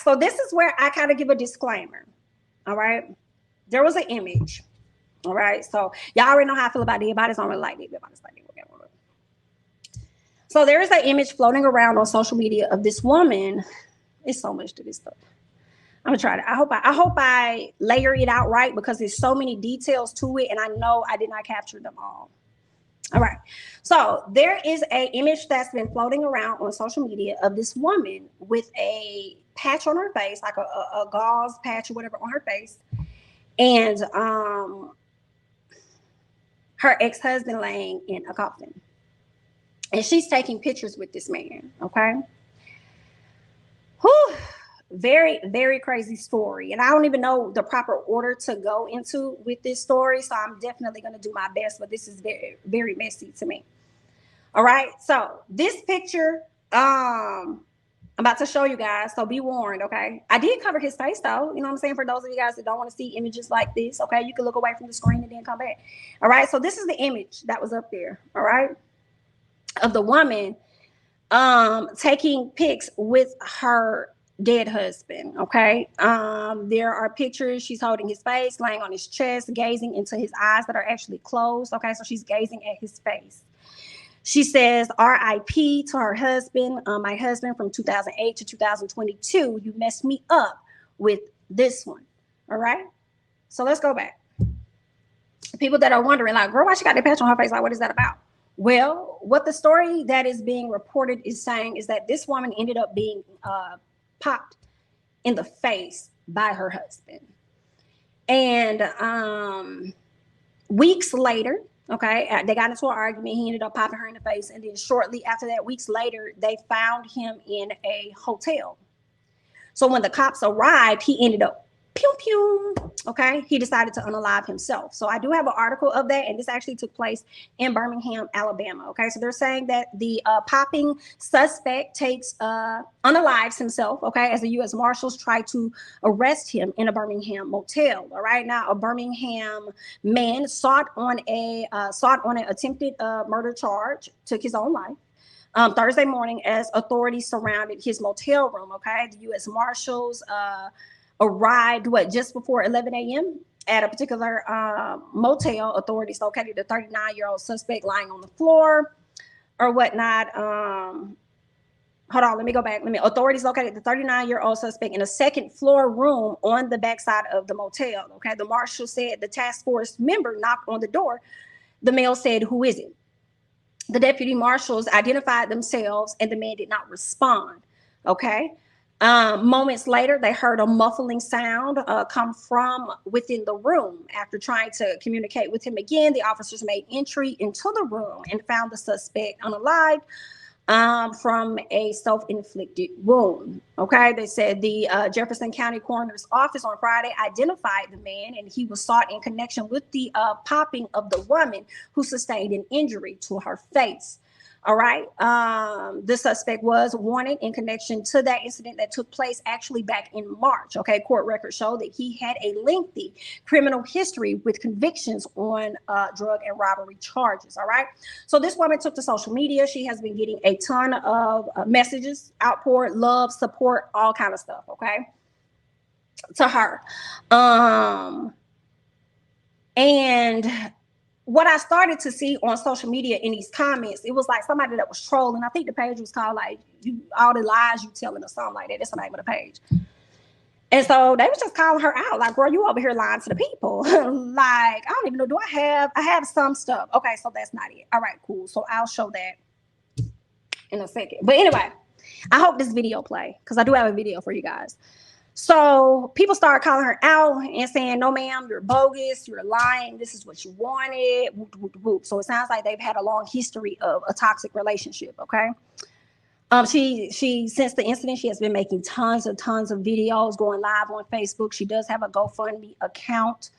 so this is where I kind of give a disclaimer. All right, there was an image. All right, so y'all already know how I feel about dead bodies. I don't really like dead bodies. So there is an image floating around on social media of this woman. It's so much to this stuff. I'm gonna try to. I hope I layer it out right because there's so many details to it, and I know I did not capture them all. All right. So there is a image that's been floating around on social media of this woman with a patch on her face, like a gauze patch or whatever on her face, and her ex-husband laying in a coffin. And she's taking pictures with this man, okay? Whew. Very, very crazy story. And I don't even know the proper order to go into with this story, so I'm definitely going to do my best, but this is very, very messy to me. All right, so this picture, I'm about to show you guys, so be warned, okay? I did cover his face, though. You know what I'm saying? For those of you guys that don't want to see images like this, okay? You can look away from the screen and then come back. All right, so this is the image that was up there, all right? Of the woman taking pics with her dead husband. Okay, there are pictures. She's holding his face, laying on his chest, gazing into his eyes that are actually closed. Okay, so she's gazing at his face. She says R.I.P. to her husband. My husband from 2008 to 2022. You messed me up with this one. All right, so let's go back. People that are wondering, like, girl, why she got that patch on her face? Like, what is that about? Well, what the story that is being reported is saying is that this woman ended up being popped in the face by her husband. And weeks later, okay, they got into an argument. He ended up popping her in the face. And then shortly after that, weeks later, they found him in a hotel. So when the cops arrived, he ended up pew pew. Okay, he decided to unalive himself. So I do have an article of that, and this actually took place in Birmingham, Alabama. Okay, so they're saying that the popping suspect unalives himself. Okay, as the U.S. Marshals try to arrest him in a Birmingham motel. All right, now a Birmingham man sought on an attempted murder charge, took his own life. Thursday morning, as authorities surrounded his motel room. Okay, the U.S. Marshals arrived just before 11 a.m. at a particular motel. Authorities located the 39-year-old suspect lying on the floor or whatnot. Hold on, let me go back. Authorities located the 39-year-old suspect in a second floor room on the backside of the motel. Okay, the marshal said the task force member knocked on the door. The male said, "Who is it?" The deputy marshals identified themselves, and the man did not respond. Okay. Moments later, they heard a muffling sound come from within the room. After trying to communicate with him again, the officers made entry into the room and found the suspect unalived from a self-inflicted wound. Okay, they said the Jefferson County Coroner's Office on Friday identified the man, and he was sought in connection with the popping of the woman who sustained an injury to her face. All right. The suspect was wanted in connection to that incident that took place actually back in March. Okay. Court records show that he had a lengthy criminal history with convictions on drug and robbery charges. All right. So this woman took to social media. She has been getting a ton of messages, outpoured love, support, all kind of stuff. Okay. To her. And what I started to see on social media in these comments, it was like somebody that was trolling. I think the page was called like all the lies you telling or something like that. That's the name of the page. And so they was just calling her out, like, girl, you over here lying to the people. Like, I don't even know, I have some stuff. Okay, so that's not it. All right, cool. So I'll show that in a second. But anyway, I hope this video play because I do have a video for you guys. So people started calling her out and saying, no, ma'am, you're bogus. You're lying. This is what you wanted. Whoop, whoop, whoop. So it sounds like they've had a long history of a toxic relationship. Okay. She since the incident, she has been making tons of videos, going live on Facebook. She does have a GoFundMe account.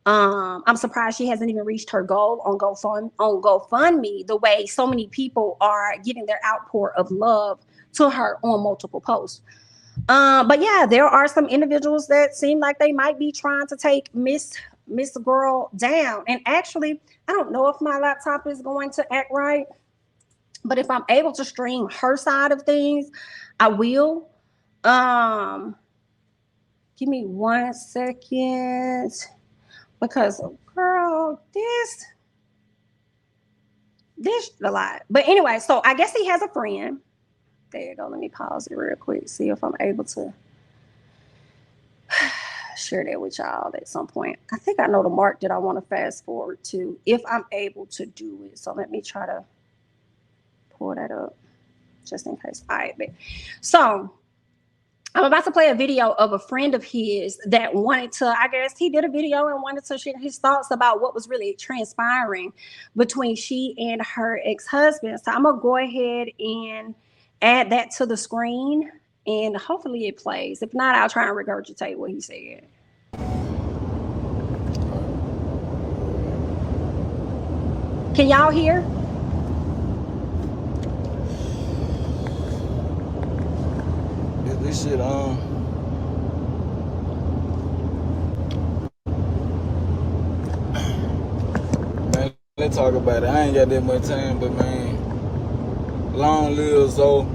I'm surprised she hasn't even reached her goal on GoFundMe the way so many people are giving their outpour of love to her on multiple posts. But yeah, there are some individuals that seem like they might be trying to take Miss Girl down. And actually, I don't know if my laptop is going to act right, but if I'm able to stream her side of things, I will. Give me 1 second. Because, girl, this a lot. But anyway, so I guess he has a friend. There you go. Let me pause it real quick. See if I'm able to share that with y'all at some point. I think I know the mark that I want to fast forward to if I'm able to do it. So let me try to pull that up just in case. All right, so I'm about to play a video of a friend of his that wanted to, I guess he did a video and wanted to share his thoughts about what was really transpiring between she and her ex-husband. So I'm going to go ahead and add that to the screen and hopefully it plays. If not, I'll try and regurgitate what he said. Can y'all hear? This shit man, let's talk about it. I ain't got that much time, but man, long live Zoe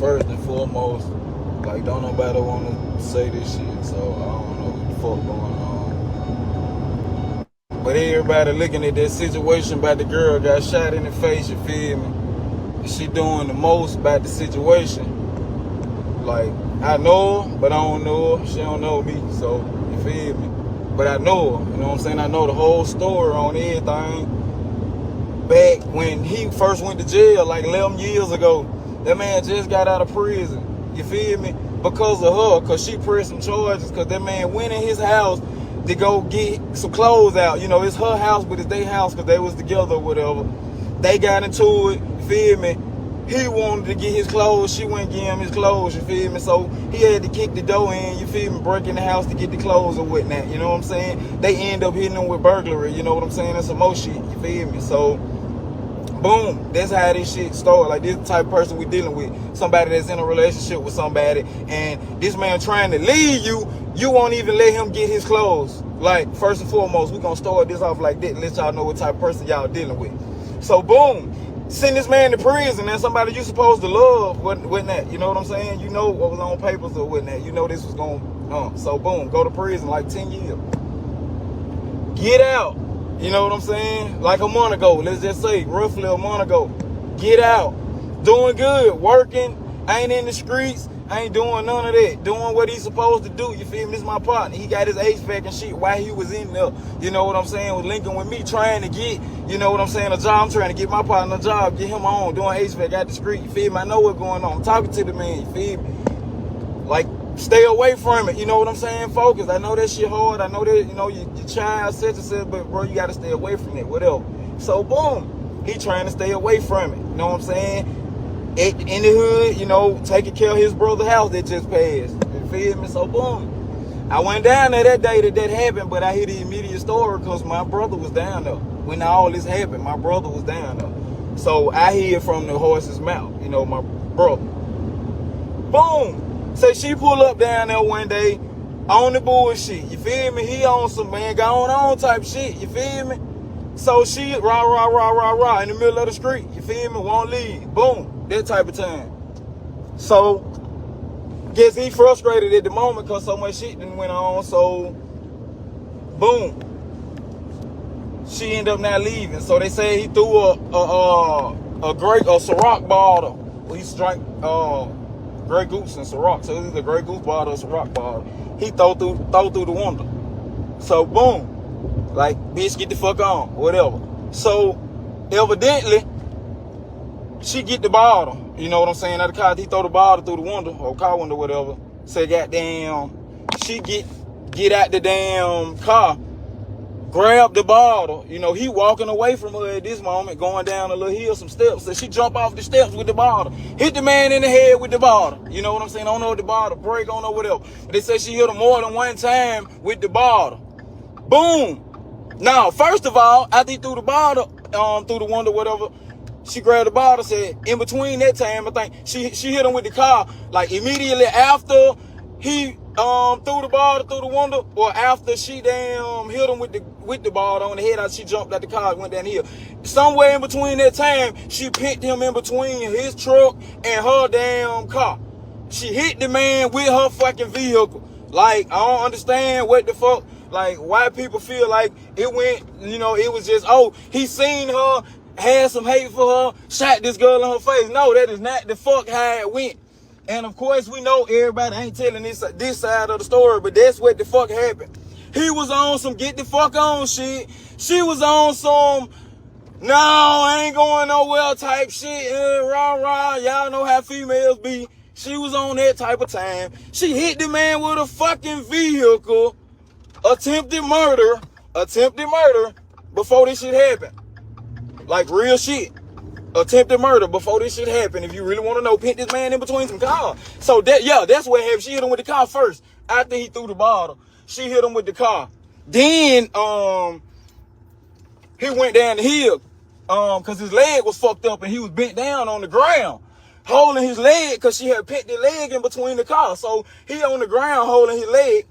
first and foremost. Like, don't nobody want to say this shit, so I don't know what the fuck going on. But everybody looking at that situation about the girl got shot in the face, you feel me? She doing the most about the situation. Like, I know her, but I don't know her. She don't know me, so you feel me? But I know her, you know what I'm saying? I know the whole story on everything. Back when he first went to jail, like 11 years ago, that man just got out of prison, you feel me? Because of her, because she pressed some charges, because that man went in his house to go get some clothes out. You know, it's her house, but it's their house because they was together or whatever. They got into it, you feel me? He wanted to get his clothes, she wouldn't give him his clothes, you feel me? So he had to kick the door in, you feel me, break in the house to get the clothes or whatnot, you know what I'm saying? They end up hitting him with burglary, you know what I'm saying? That's some more shit, you feel me? So, boom, that's how this shit started. Like, this is the type of person we dealing with. Somebody that's in a relationship with somebody, and this man trying to leave you, you won't even let him get his clothes. Like, first and foremost, we gonna start this off like that and let y'all know what type of person y'all dealing with. So, boom. Send this man to prison, and somebody you supposed to love wasn't that, you know what I'm saying? You know what was on papers or wasn't that. You know this was going on. So boom, go to prison like 10 years. Get out. You know what I'm saying? Like a month ago, let's just say, roughly a month ago. Get out. Doing good, working, ain't in the streets, ain't doing none of that. Doing what he's supposed to do, you feel me? This is my partner. He got his HVAC and shit while he was in there. You know what I'm saying? Was linking with me, trying to get, you know what I'm saying, a job. I'm trying to get my partner a job, get him on, doing HVAC out the street, you feel me? I know what's going on. I'm talking to the man, you feel me? Like, stay away from it, you know what I'm saying? Focus. I know that shit hard. I know that, you know, your child such and such, but bro, you gotta stay away from it, whatever. So boom, he trying to stay away from it, you know what I'm saying? In the hood, you know, taking care of his brother's house that just passed. You feel me? So boom. I went down there that day that happened, but I hear the immediate story because my brother was down there. When all this happened, my brother was down there. So I hear from the horse's mouth, you know, my brother. Boom. So she pull up down there one day on the bullshit. You feel me? He on some man going on type shit. You feel me? So she rah in the middle of the street. You feel me? Won't leave. Boom. That type of time. So, guess he frustrated at the moment because so much shit done went on. So, boom. She ended up not leaving. So they say he threw a Ciroc bottle. Well, he drank Grey Goose and Ciroc. So it was a Grey Goose bottle or Ciroc bottle. He throw through the window. So boom. Like, bitch, get the fuck on. Whatever. So, evidently, she get the bottle, you know what I'm saying? Out the car, he throw the bottle through the window, or car window, whatever. Say, goddamn, she get out the damn car, grab the bottle. You know, he walking away from her at this moment, going down a little hill, some steps. So she jump off the steps with the bottle, hit the man in the head with the bottle. You know what I'm saying? I don't know what the bottle break, I don't know whatever. But they say she hit him more than one time with the bottle. Boom. Now, first of all, after he threw the bottle through the window, whatever, she grabbed the bottle, said, in between that time, I think, she hit him with the car, like, immediately after he threw the bottle through the window, or after she damn hit him with the bottle on the head, she jumped out the car and went down the hill. Somewhere in between that time, she picked him in between his truck and her damn car. She hit the man with her fucking vehicle. Like, I don't understand what the fuck, like, why people feel like it went, you know, it was just, oh, he seen her, had some hate for her, shot this girl in her face. No, that is not the fuck how it went. And of course, we know everybody ain't telling this side of the story, but that's what the fuck happened. He was on some get the fuck on shit. She was on some, no, I ain't going nowhere type shit. Rah, rah. Y'all know how females be. She was on that type of time. She hit the man with a fucking vehicle. Attempted murder before this shit happened. Like, real shit. Attempted murder before this shit happened. If you really want to know, put this man in between some cars. So that, yeah, that's what happened. She hit him with the car first. After he threw the bottle, she hit him with the car. Then he went down the hill because his leg was fucked up and he was bent down on the ground holding his leg because she had put the leg in between the car. So he on the ground holding his leg.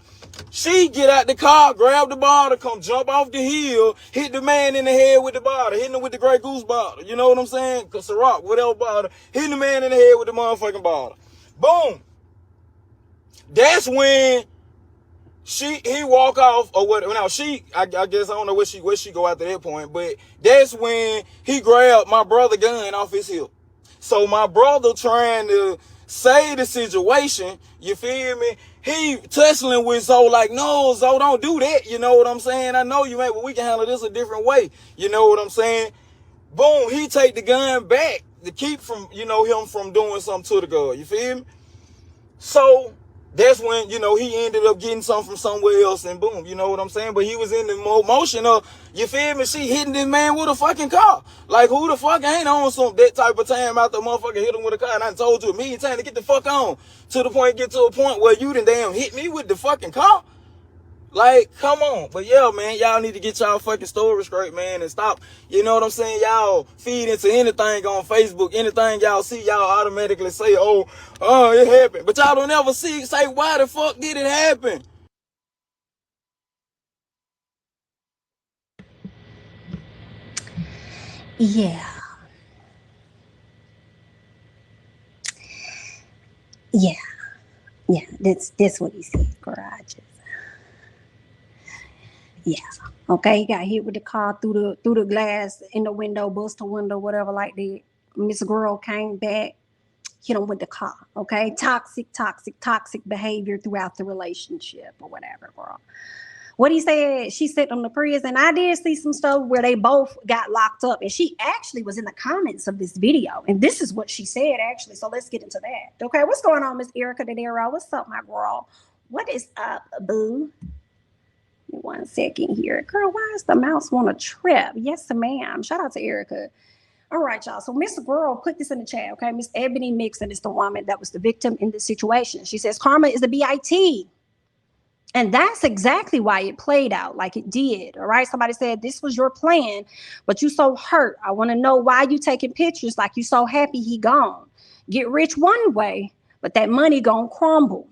She get out the car, grab the bottle, come jump off the hill, hit the man in the head with the bottle, hitting him with the Grey Goose bottle. You know what I'm saying? Cause Ciroc, whatever bottle, hitting the man in the head with the motherfucking bottle. Boom. That's when he walk off or what? Now I guess I don't know where she go after that point, but that's when he grabbed my brother gun off his hip. So my brother trying to save the situation, you feel me? He tussling with Zoe like, no, Zoe, don't do that. You know what I'm saying? I know you ain't, but we can handle this a different way. You know what I'm saying? Boom, he take the gun back to keep from, you know, him from doing something to the girl. You feel me? So that's when, you know, he ended up getting something from somewhere else and boom, you know what I'm saying? But he was in the motion of, you feel me, she hitting this man with a fucking car. Like, who the fuck ain't on some that type of time after a motherfucker hit him with a car? And I told you a million times to get the fuck on. To the point, get to a point where you done damn hit me with the fucking car. Like, come on. But yeah, man, y'all need to get y'all fucking story straight, man, and stop, you know what I'm saying? Y'all feed into anything on Facebook, anything y'all see, y'all automatically say, oh, it happened. But y'all don't ever say, why the fuck did it happen? Yeah. Yeah. Yeah. That's what he said, garages. Yeah. Okay, he got hit with the car through the glass in the window, bust the window, whatever like that. Miss Girl came back, hit him with the car. Okay, toxic behavior throughout the relationship or whatever, girl. What he said, she sent him to prison. I did see some stuff where they both got locked up, and she actually was in the comments of this video, and this is what she said actually. So let's get into that. Okay, what's going on, Miss Erica De Niro? What's up, my girl? What is up, boo? 1 second here. Girl, why does the mouse want to trip? Yes, ma'am. Shout out to Erica. All right, y'all. So Miss Girl put this in the chat, okay? Miss Ebony Mixon is the woman that was the victim in this situation. She says karma is a BIT. And that's exactly why it played out like it did. All right. Somebody said this was your plan, but you so hurt. I want to know why you taking pictures like you so happy he gone. Get rich one way, but that money gonna crumble.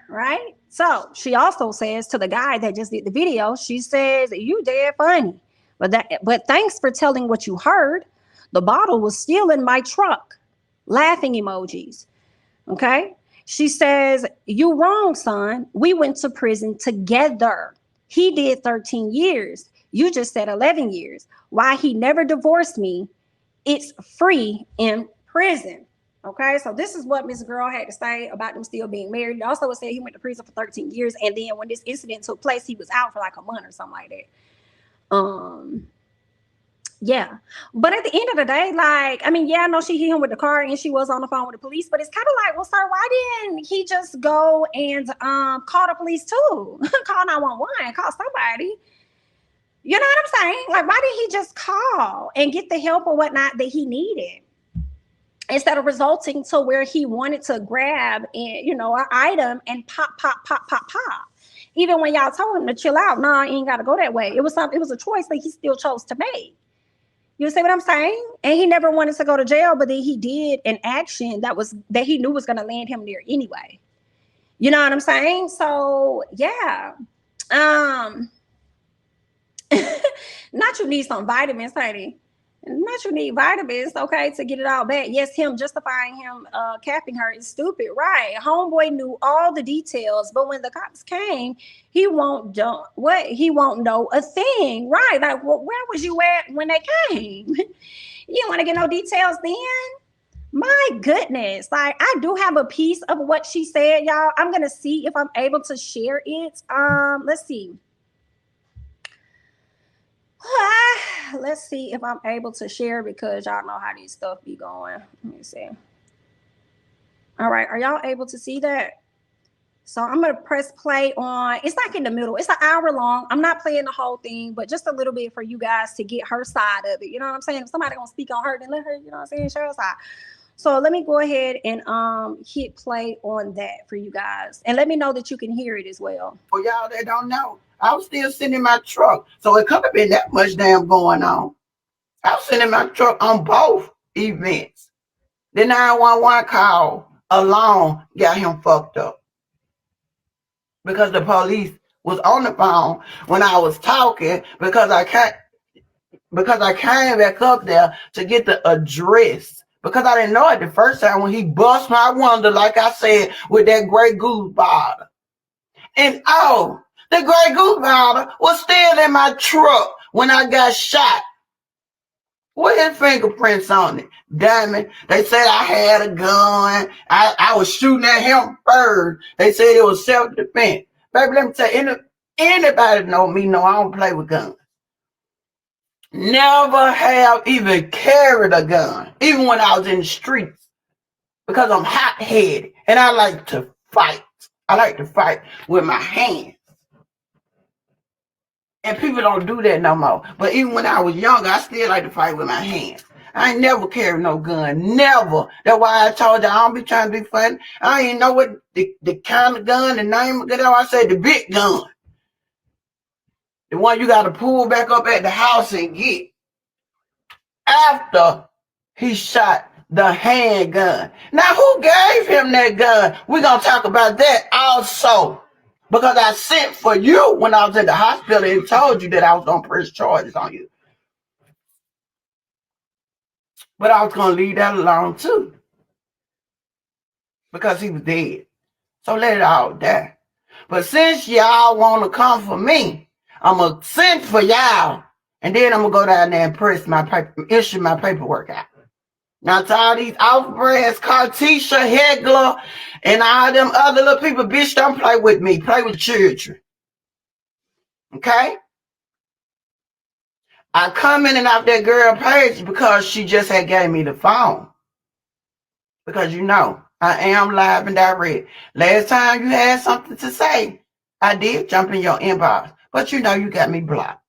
Right? So she also says to the guy that just did the video, she says, you dead funny. But thanks for telling what you heard. The bottle was still in my truck. Laughing emojis. Okay. She says, you wrong, son. We went to prison together. He did 13 years. You just said 11 years. Why he never divorced me? It's free in prison. Okay, so this is what Miss Girl had to say about them still being married. Also, it said he went to prison for 13 years, and then when this incident took place, he was out for like a month or something like that. Yeah, but at the end of the day, like, I mean, yeah, I know she hit him with the car, and she was on the phone with the police, but it's kind of like, well, sir, why didn't he just go and call the police too? Call 911, call somebody. You know what I'm saying? Like, why didn't he just call and get the help or whatnot that he needed? Instead of resulting to where he wanted to grab, an item and pop. Even when y'all told him to chill out, nah, he ain't got to go that way. It was a choice that he still chose to make. You see what I'm saying? And he never wanted to go to jail, but then he did an action that he knew was going to land him there anyway. You know what I'm saying? So yeah. Not you need some vitamins, honey. Not you need vitamins, okay, to get it all back. Yes, him justifying him capping her is stupid, right? Homeboy knew all the details, but when the cops came, he won't do what he won't know a thing, right? Like, well, where was you at when they came? You didn't want to get no details then. My goodness, like I do have a piece of what she said, y'all. I'm gonna see if I'm able to share it. Let's see. Let's see if I'm able to share because y'all know how these stuff be going. Let me see. All right, are y'all able to see that? So I'm gonna press play on. It's like in the middle. It's an hour long. I'm not playing the whole thing, but just a little bit for you guys to get her side of it. You know what I'm saying? If somebody gonna speak on her, then let her. You know what I'm saying? Share her side. So let me go ahead and hit play on that for you guys, and let me know that you can hear it as well. For y'all that don't know, I was still sitting in my truck, so it could have been that much damn going on. I was sitting in my truck on both events. The 911 call alone got him fucked up because the police was on the phone when I was talking because I came back up there to get the address because I didn't know it the first time when he bust my window, like I said, with that Grey Goose bottle. And oh, the Grey Goose bottle was still in my truck when I got shot. With his fingerprints on it. Damn, they said I had a gun. I was shooting at him first. They said it was self-defense. Baby, let me tell you, anybody know me know I don't play with guns. Never have even carried a gun, even when I was in the streets, because I'm hot-headed and I like to fight. I like to fight with my hands. And people don't do that no more. But even when I was younger, I still like to fight with my hands. I ain't never carried no gun. Never. That's why I told you I don't be trying to be funny. I ain't know what the kind of gun, the name of it. I said the big gun. The one you got to pull back up at the house and get. After he shot the handgun. Now, who gave him that gun? We're going to talk about that also. Because I sent for you when I was in the hospital and told you that I was going to press charges on you. But I was going to leave that alone too. Because he was dead. So let it all die. But since y'all want to come for me, I'm going to send for y'all. And then I'm going to go down there and press my paper, issue my paperwork out. Now to all these off-brands, Cartesia, Hegler, and all them other little people, bitch, don't play with me. Play with children. Okay? I commented off that girl page because she just had gave me the phone. Because you know, I am live and direct. Last time you had something to say, I did jump in your inbox. But you know you got me blocked.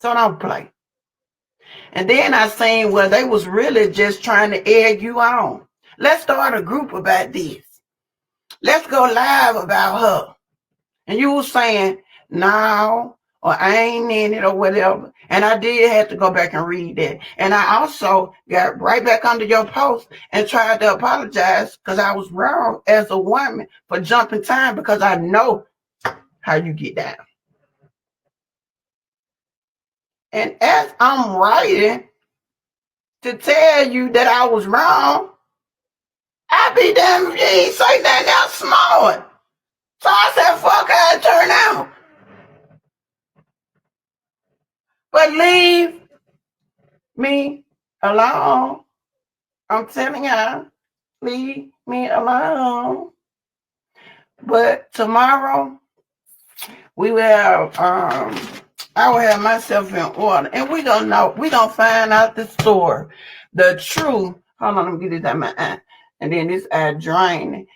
So don't play. And then I seen where they was really just trying to egg you on. Let's start a group about this. Let's go live about her. And you were saying, no, or I ain't in it or whatever. And I did have to go back and read that. And I also got right back under your post and tried to apologize because I was wrong as a woman for jumping time because I know how you get down. And as I'm writing to tell you that I was wrong, I be damn if you ain't say nothing else smart. So I said, fuck how it turned out. But leave me alone. I'm telling y'all, leave me alone. But tomorrow, we will I will have myself in order. And we gonna find out the story. The truth. Hold on, let me get this out my eye. And then this eye draining.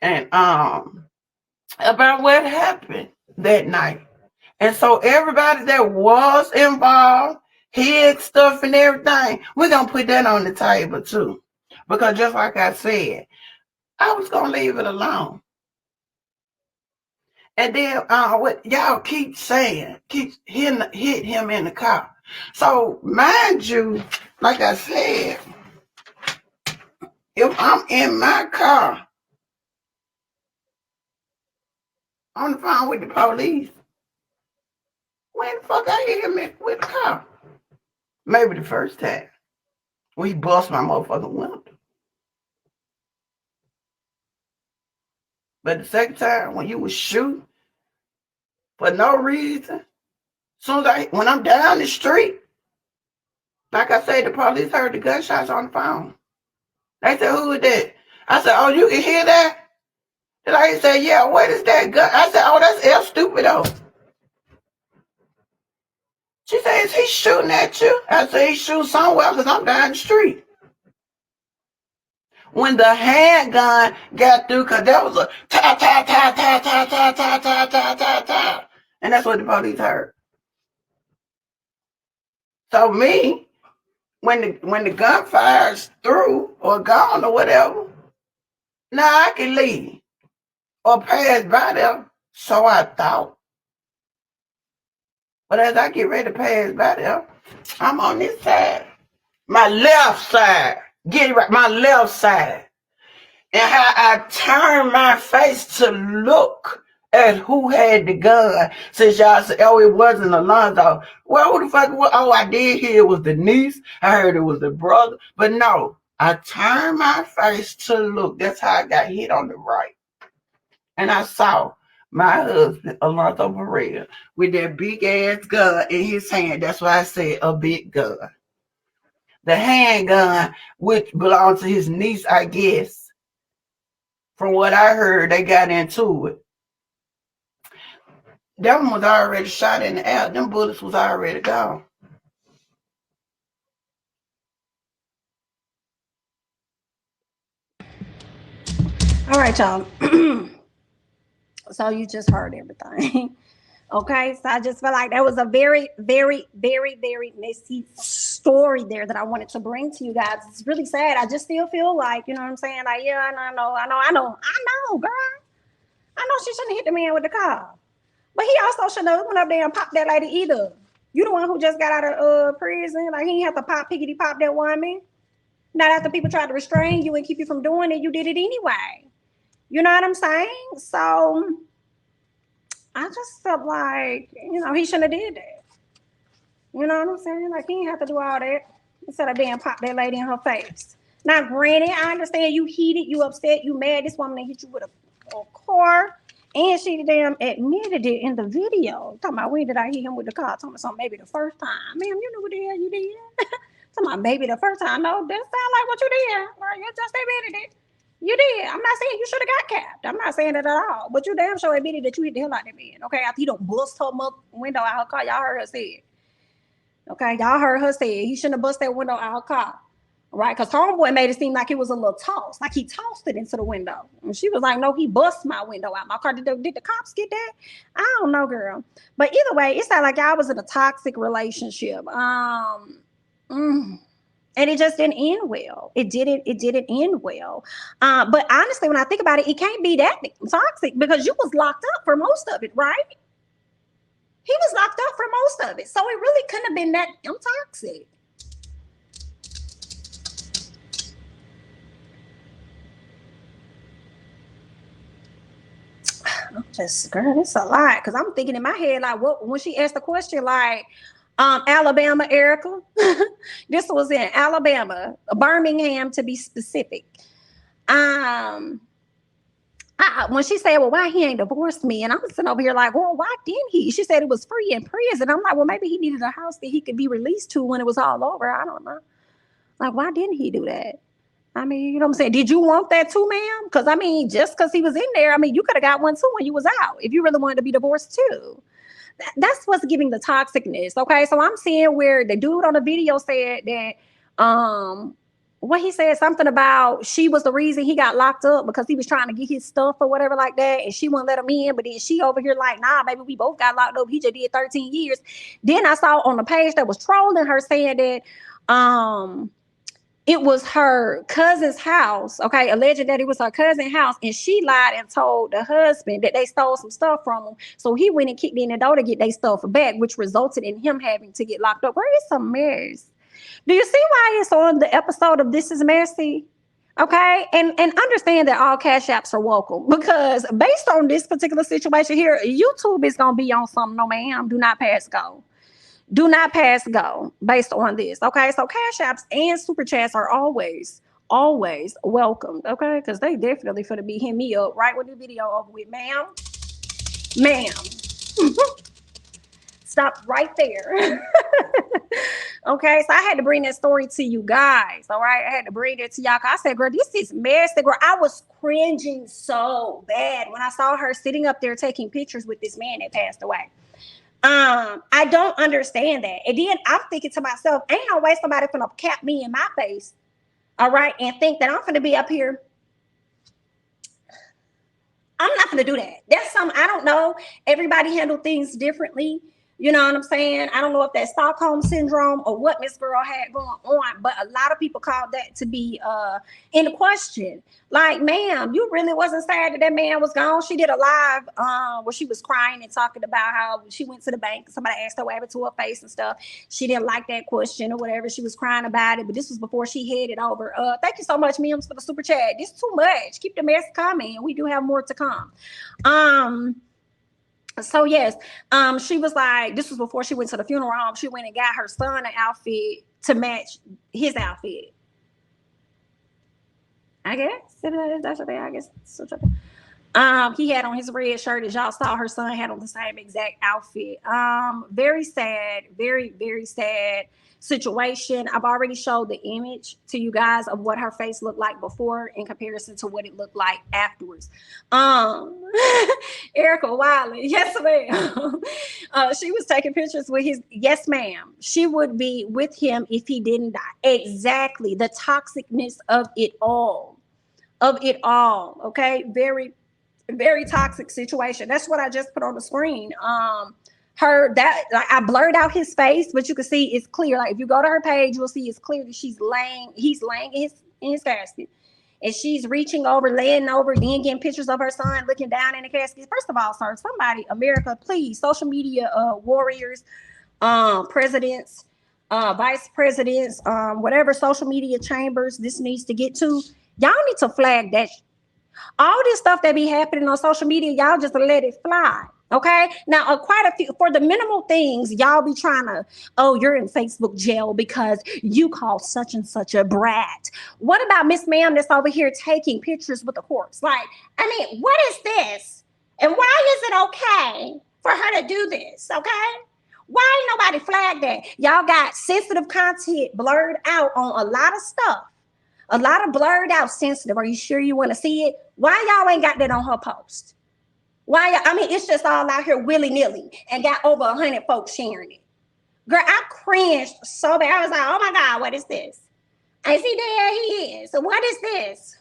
And about what happened that night. And so everybody that was involved, hid stuff and everything, we're going to put that on the table too. Because just like I said, I was going to leave it alone. And then what y'all keep saying, keep hit him in the car. So mind you, like I said, if I'm in my car on the phone with the police, when the fuck I hit him with the car? Maybe the first time when he bust my motherfucking window. But the second time when you was shooting for no reason, soon as when I'm down the street, like I said, the police heard the gunshots on the phone. They said, "Who is that?" I said, "Oh, you can hear that?" The lady said, "Yeah, what is that gun?" I said, "Oh, that's El Stupido." She said, "Is he shooting at you?" I said, "He's shooting somewhere because I'm down the street." When the handgun got through, because that was a ta ta ta ta ta ta ta ta ta ta ta, and that's what the police heard. So me, when the gun fires through or gone or whatever, now I can leave or pass by them. So I thought. But as I get ready to pass by them, I'm on this side. My left side. Get it right. My left side. And how I turned my face to look at who had the gun. Since y'all said, "Oh, it wasn't Alonzo." Well, who the fuck was? Oh, I did hear it was the niece. I heard it was the brother. But no, I turned my face to look. That's how I got hit on the right. And I saw my husband, Alonzo Pereira, with that big ass gun in his hand. That's why I said a big gun. The handgun, which belonged to his niece, I guess. From what I heard, they got into it. That one was already shot in the air. Them bullets was already gone. All right, y'all. So you just heard everything. Okay, so I just feel like that was a very, very, very, very messy story there that I wanted to bring to you guys. It's really sad. I just still feel like, you know what I'm saying? Like, yeah, I know, girl. I know she shouldn't have hit the man with the car. But he also shouldn't have went up there and popped that lady either. You the one who just got out of prison. Like, he didn't have to pickety pop that woman. Not after people tried to restrain you and keep you from doing it, you did it anyway. You know what I'm saying? So I just felt like, he shouldn't have did that. You know what I'm saying? Like, he didn't have to do all that instead of being pop that lady in her face. Now, granted, I understand you heated, you upset, you mad. This woman hit you with a car, and she damn admitted it in the video. Talking about, when did I hit him with the car? Talking about something, maybe the first time. Ma'am, you know what the hell you did? Talking about maybe the first time. No, that sound like what you did. Like, you just admitted it. You did. I'm not saying you should have got capped. I'm not saying that at all. But you damn sure admitted that you hit the hell out of that man. Okay, after you don't bust her window out her car, y'all heard her say it. Okay, y'all heard her say it. He shouldn't have bust that window out her car. Right? Because homeboy made it seem like it was a little toss, like he tossed it into the window. And she was like, "No, he bust my window out my car." Did the cops get that? I don't know, girl. But either way, it sounded like y'all was in a toxic relationship. And it just didn't end well. It didn't end well. But honestly, when I think about it, it can't be that toxic because you was locked up for most of it, right? He was locked up for most of it. So it really couldn't have been that toxic. Girl, it's a lot. Because I'm thinking in my head, like, what when she asked the question, like, Alabama, Erica. This was in Alabama, Birmingham to be specific. When she said, "Well, why he ain't divorced me?" And I'm sitting over here like, "Well, why didn't he?" She said it was free in prison. I'm like, "Well, maybe he needed a house that he could be released to when it was all over." I don't know. Like, why didn't he do that? I mean, you know what I'm saying? Did you want that too, ma'am? Because, I mean, just because he was in there, I mean, you could have got one too when you was out if you really wanted to be divorced too. That's what's giving the toxicness. Okay, so I'm seeing where the dude on the video said that what he said something about she was the reason he got locked up because he was trying to get his stuff or whatever like that, and she wouldn't let him in. But then she over here like, "Nah, baby, we both got locked up. He just did 13 years." Then I saw on the page that was trolling her saying that it was her cousin's house, okay, alleged that it was her cousin's house, and she lied and told the husband that they stole some stuff from him. So he went and kicked in the door to get their stuff back, which resulted in him having to get locked up. Where is a mess? Do you see why it's on the episode of This Is Messy? Okay, and understand that all cash apps are welcome, because based on this particular situation here, YouTube is gonna be on something. No, ma'am, do not pass go. Do not pass go based on this. Okay, so cash apps and super chats are always welcomed. Okay, because they definitely finna be hitting me up right when the video over with, ma'am. Stop right there. Okay, so I had to bring that story to you guys. All right, I had to bring it to y'all. I said, girl, this is messy, girl. I was cringing so bad when I saw her sitting up there taking pictures with this man that passed away. I don't understand that. And then I'm thinking to myself, ain't no way somebody finna cap me in my face, all right, and think that I'm finna be up here. I'm not gonna do that. That's something I don't know. Everybody handle things differently. You know what I'm saying? I don't know if that's Stockholm syndrome or what Miss Girl had going on, but a lot of people called that to be in question. Like, ma'am, you really wasn't sad that that man was gone. She did a live where she was crying and talking about how she went to the bank. Somebody asked her what happened to her face and stuff. She didn't like that question or whatever. She was crying about it, but this was before she headed over. Thank you so much, Mims, for the super chat. This is too much. Keep the mess coming. We do have more to come. So yes, she was like, this was before she went to the funeral home. She went and got her son an outfit to match his outfit. I guess that's what they. I guess. He had on his red shirt, as y'all saw. Her son had on the same exact outfit. Very sad, very, very sad situation. I've already showed the image to you guys of what her face looked like before in comparison to what it looked like afterwards. Erica Wiley, yes ma'am. She was taking pictures with his, yes ma'am. She would be with him if he didn't die. Exactly, the toxicness of it all. Okay, very, very toxic situation. That's what I just put on the screen. Like, I blurred out his face, but you can see it's clear. Like, if you go to her page, you'll see it's clear that he's laying in his casket, and she's reaching over, laying over, then getting pictures of her son looking down in the casket. First of all, sir, somebody, America, please, social media warriors, presidents, vice presidents, whatever social media chambers this needs to get to, y'all need to flag that. All this stuff that be happening on social media, y'all just let it fly. Okay. Now, quite a few, for the minimal things, y'all be trying to, oh, you're in Facebook jail because you called such and such a brat. What about Miss Ma'am that's over here taking pictures with the corpse? Like, I mean, what is this? And why is it okay for her to do this? Okay. Why ain't nobody flagged that? Y'all got sensitive content blurred out on a lot of stuff. A lot of blurred out sensitive. Are you sure you want to see it? Why y'all ain't got that on her post? Why? I mean, it's just all out here willy-nilly and got over 100 folks sharing it. Girl, I cringed so bad. I was like, oh my God, what is this? I see there he is. So what is this?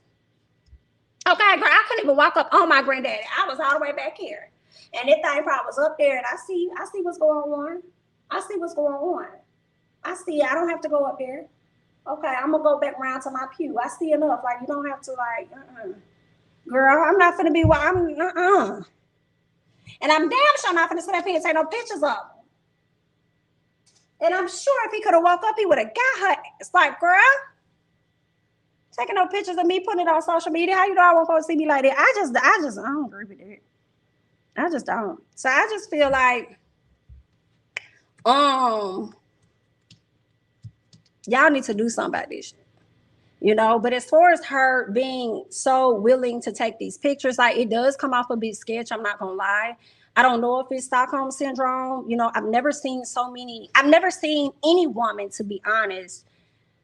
Okay, girl, I couldn't even walk up on my granddaddy. I was all the way back here. And that thing probably was up there, and I see what's going on. I see what's going on. I see, I don't have to go up there. Okay, I'm gonna go back around to my pew. I see enough. Like, you don't have to, like, girl, I'm not gonna be what I'm, And I'm damn sure not gonna sit up here and take no pictures of him. And I'm sure if he could have woke up, he would have got her. It's like, girl, taking no pictures of me, putting it on social media. How you know I want folks to see me like that? I don't agree with it. I just don't. So I just feel like, y'all need to do something about this shit. You know, but as far as her being so willing to take these pictures, like, it does come off a bit sketch. I'm not gonna lie. I don't know if it's Stockholm syndrome. You know, I've never seen any woman, to be honest,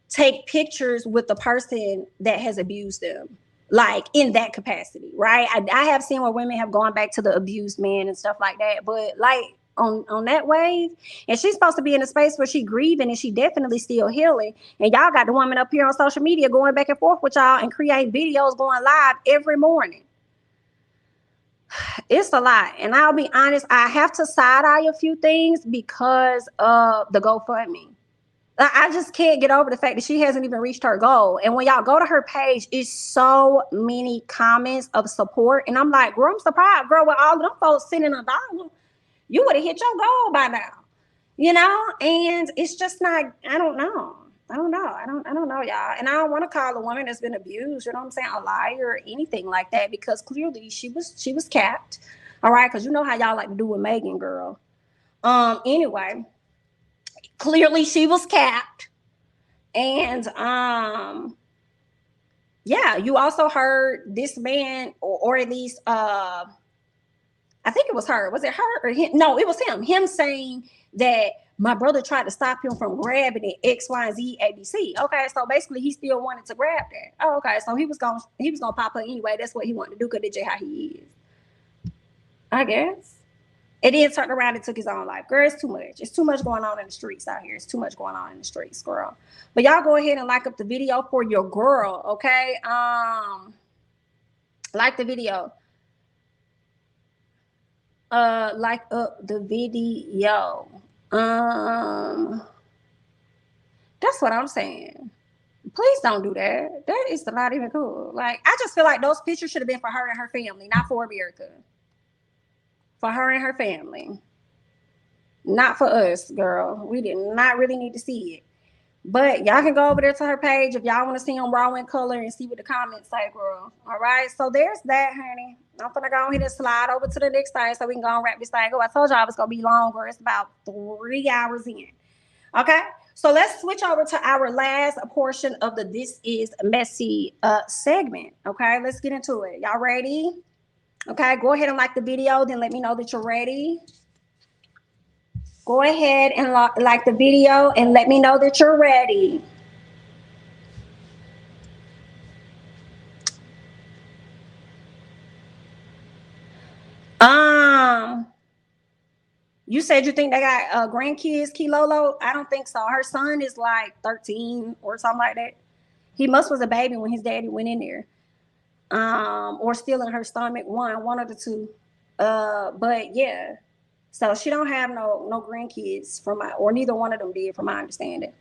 take pictures with the person that has abused them, like, in that capacity, right? I have seen where women have gone back to the abused man and stuff like that, but like, on that wave, and she's supposed to be in a space where she grieving and she definitely still healing, and y'all got the woman up here on social media going back and forth with y'all and creating videos going live every morning. It's a lot, and I'll be honest, I have to side-eye a few things because of the GoFundMe. I just can't get over the fact that she hasn't even reached her goal. And when y'all go to her page, it's so many comments of support, and I'm like, girl, I'm surprised, girl, with all of them folks sending $1, you would have hit your goal by now, you know? And it's just not, I don't know, y'all. And I don't want to call a woman that's been abused, you know what I'm saying, a liar or anything like that, because clearly she was capped, all right? Because you know how y'all like to do with Megan, girl. Anyway, Clearly she was capped. And yeah, you also heard this man, or at least I think it was her. Was it her or him? No, it was him. Him saying that my brother tried to stop him from grabbing it, X, Y, Z, ABC. Okay, so basically he still wanted to grab that. Oh, okay, so he was gonna pop her anyway. That's what he wanted to do because that's just how he is, I guess. And then turned around and took his own life. Girl, it's too much. It's too much going on in the streets out here. It's too much going on in the streets, girl. But y'all go ahead and like up the video for your girl, okay? Like the video. Like up the video. That's what I'm saying. Please don't do that. That is not even cool. Like, I just feel like those pictures should have been for her and her family, not for America. For her and her family. Not for us, girl. We did not really need to see it. But y'all can go over there to her page if y'all want to see them raw in color and see what the comments say, girl. All right. So there's that, honey. I'm gonna go ahead and slide over to the next thing so we can go and wrap this thing up. I told y'all it's gonna be longer. It's about 3 hours in. Okay. So let's switch over to our last portion of the This Is Messy segment. Okay, let's get into it. Y'all ready? Okay, go ahead and like the video, then let me know that you're ready. Go ahead and like the video and let me know that you're ready. You said you think they got grandkids, Kilolo? I don't think so. Her son is like 13 or something like that. He must was a baby when his daddy went in there. Or still in her stomach, one of the two. But yeah. So she don't have no grandkids or neither one of them did, from my understanding.